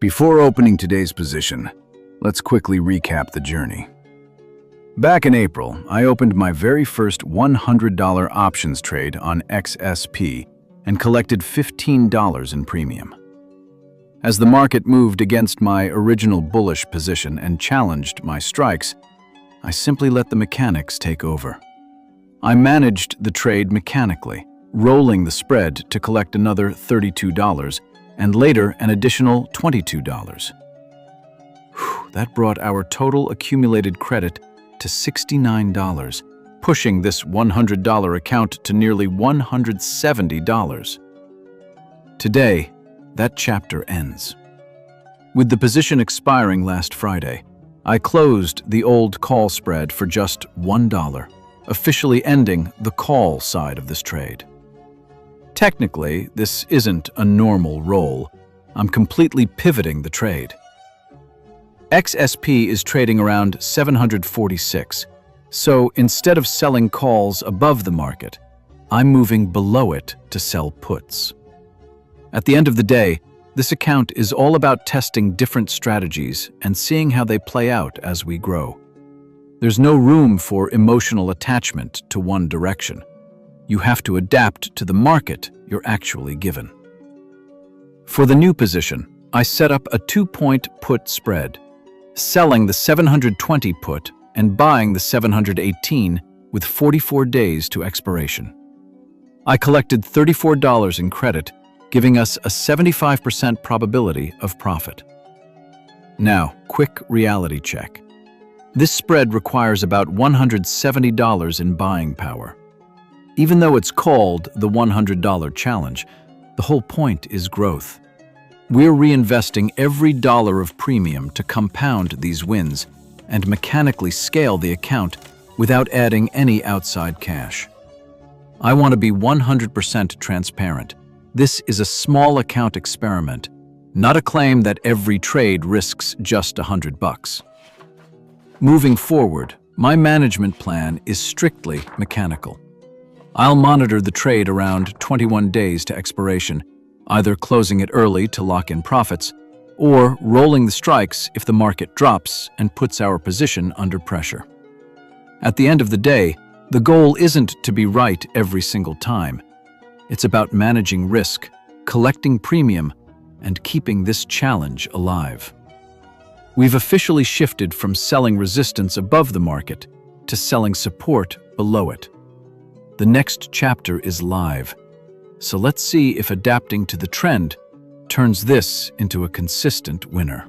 Before opening today's position, let's quickly recap the journey. Back in April, I opened my very first $100 options trade on XSP and collected $15 in premium. As the market moved against my original bullish position and challenged my strikes, I simply let the mechanics take over. I managed the trade mechanically, rolling the spread to collect another $32 and later an additional $22. That brought our total accumulated credit to $69, pushing this $100 account to nearly $170. Today, that chapter ends. With the position expiring last Friday, I closed the old call spread for just $1, officially ending the call side of this trade. Technically, this isn't a normal roll. I'm completely pivoting the trade. XSP is trading around 746, so instead of selling calls above the market, I'm moving below it to sell puts. At the end of the day, this account is all about testing different strategies and seeing how they play out as we grow. There's no room for emotional attachment to one direction. You have to adapt to the market you're actually given. For the new position, I set up a 2-point put spread, selling the 720 put and buying the 718 with 44 days to expiration. I collected $34 in credit, giving us a 75% probability of profit. Now, quick reality check. This spread requires about $170 in buying power. Even though it's called the $100 challenge, the whole point is growth. We're reinvesting every dollar of premium to compound these wins and mechanically scale the account without adding any outside cash. I want to be 100% transparent. This is a small account experiment, not a claim that every trade risks just $100. Moving forward, my management plan is strictly mechanical. I'll monitor the trade around 21 days to expiration, either closing it early to lock in profits, or rolling the strikes if the market drops and puts our position under pressure. At the end of the day, the goal isn't to be right every single time. It's about managing risk, collecting premium, and keeping this challenge alive. We've officially shifted from selling resistance above the market to selling support below it. The next chapter is live, so let's see if adapting to the trend turns this into a consistent winner.